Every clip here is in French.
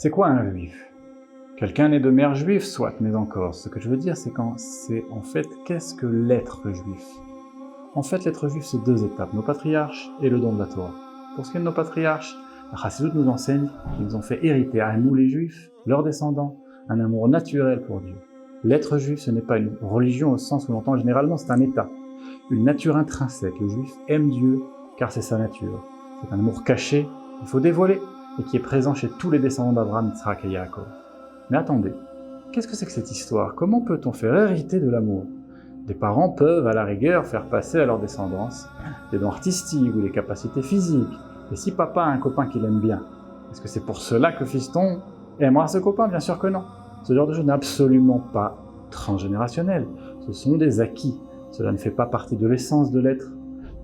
C'est quoi un juif? Quelqu'un né de mère juive, soit, mais encore. Ce que je veux dire, c'est en fait, qu'est-ce que l'être juif? En fait, l'être juif, c'est deux étapes, nos patriarches et le don de la Torah. Pour ce qui est de nos patriarches, la Chassidut nous enseigne qu'ils ont fait hériter à nous les juifs, leurs descendants, un amour naturel pour Dieu. L'être juif, ce n'est pas une religion au sens où l'on entend généralement, c'est un état, une nature intrinsèque. Le juif aime Dieu car c'est sa nature. C'est un amour caché, qu'il faut dévoiler, et qui est présent chez tous les descendants d'Abraham, Yitzhak et Yaakov. Mais attendez, qu'est-ce que c'est que cette histoire? Comment peut-on faire hériter de l'amour? Des parents peuvent, à la rigueur, faire passer à leur descendance des dons artistiques ou des capacités physiques. Et si papa a un copain qu'il aime bien, est-ce que c'est pour cela que fiston aimera ce copain? Bien sûr que non. Ce genre de chose n'est absolument pas transgénérationnel. Ce sont des acquis. Cela ne fait pas partie de l'essence de l'être.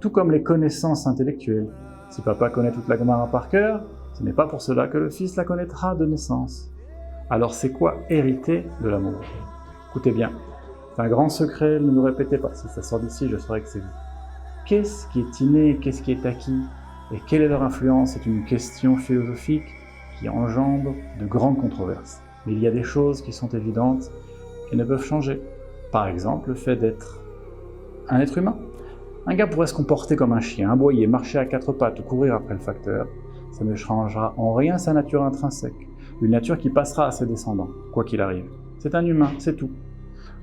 Tout comme les connaissances intellectuelles. Si papa connaît toute la Gemara par cœur, ce n'est pas pour cela que le fils la connaîtra de naissance. Alors c'est quoi hériter de l'amour? Écoutez bien, c'est un grand secret, ne me répétez pas. Si ça sort d'ici, je saurai que c'est vous. Qu'est-ce qui est inné, qu'est-ce qui est acquis? Et quelle est leur influence? C'est une question philosophique qui engendre de grandes controverses. Mais il y a des choses qui sont évidentes et ne peuvent changer. Par exemple, le fait d'être un être humain. Un gars pourrait se comporter comme un chien, aboyer, marcher à quatre pattes ou courir après le facteur. Ça ne changera en rien sa nature intrinsèque. Une nature qui passera à ses descendants, quoi qu'il arrive. C'est un humain, c'est tout.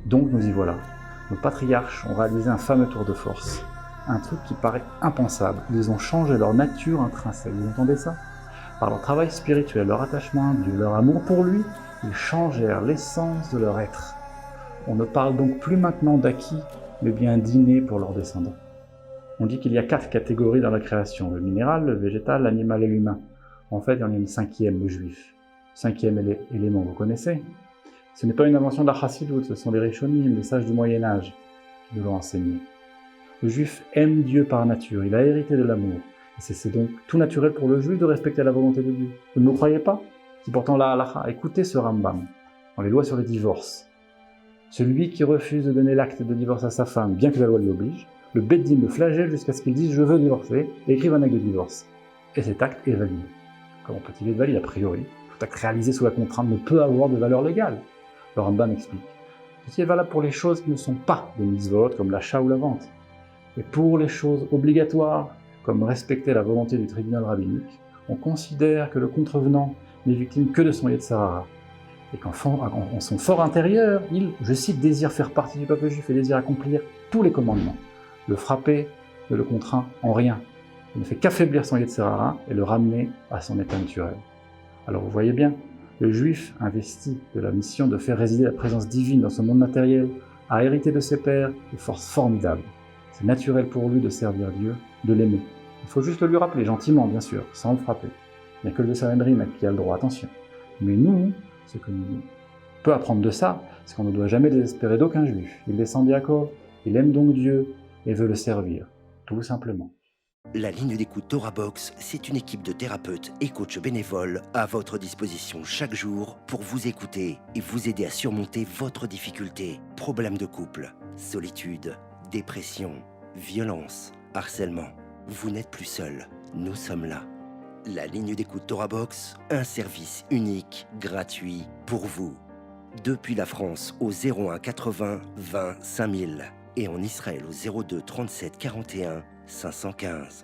Donc nous y voilà. Nos patriarches ont réalisé un fameux tour de force. Un truc qui paraît impensable. Ils ont changé leur nature intrinsèque. Vous entendez ça? Par leur travail spirituel, leur attachement à Dieu, leur amour pour lui, ils changèrent l'essence de leur être. On ne parle donc plus maintenant d'acquis, mais bien d'inné pour leurs descendants. On dit qu'il y a 4 catégories dans la création, le minéral, le végétal, l'animal et l'humain. En fait, il y en a une 5e, le juif. 5e élément, vous connaissez? Ce n'est pas une invention de la Chassidut, ce sont les Rishonim, les sages du Moyen-Âge, qui nous l'ont enseigné. Le juif aime Dieu par nature, il a hérité de l'amour. Et c'est donc tout naturel pour le juif de respecter la volonté de Dieu. Vous ne me croyez pas? C'est pourtant la halakha. Écoutez ce Rambam, dans les lois sur les divorces. Celui qui refuse de donner l'acte de divorce à sa femme, bien que la loi l'y oblige, le Beth Din le flagelle jusqu'à ce qu'il dise « je veux divorcer » et écrive un acte de divorce. Et cet acte est valide. Comment peut-il être valide? A priori, tout acte réalisé sous la contrainte ne peut avoir de valeur légale. Le Rambam explique. Ceci est valable pour les choses qui ne sont pas des mitzvot, comme l'achat ou la vente. Et pour les choses obligatoires, comme respecter la volonté du tribunal rabbinique, on considère que le contrevenant n'est victime que de son Yetzer Hara. Et qu'en son fort intérieur, il, je cite, désire faire partie du peuple juif et désire accomplir tous les commandements. Le frapper ne le contraint en rien. Il ne fait qu'affaiblir son Yetzer Hara et le ramener à son état naturel. Alors vous voyez bien, le juif investi de la mission de faire résider la présence divine dans ce monde matériel a hérité de ses pères des forces formidables. C'est naturel pour lui de servir Dieu, de l'aimer. Il faut juste le lui rappeler, gentiment bien sûr, sans le frapper. Il n'y a que le Sanhedrin qui a le droit, attention. Mais nous, ce que nous peut apprendre de ça, c'est qu'on ne doit jamais désespérer d'aucun juif. Il descend de Yaakov, il aime donc Dieu et veut le servir, tout simplement. La ligne d'écoute Torah Box, c'est une équipe de thérapeutes et coachs bénévoles à votre disposition chaque jour pour vous écouter et vous aider à surmonter votre difficulté. Problèmes de couple, solitude, dépression, violence, harcèlement. Vous n'êtes plus seul, nous sommes là. La ligne d'écoute Torah Box, un service unique, gratuit pour vous. Depuis la France au 01 80 20 5000 et en Israël au 02 37 41 515.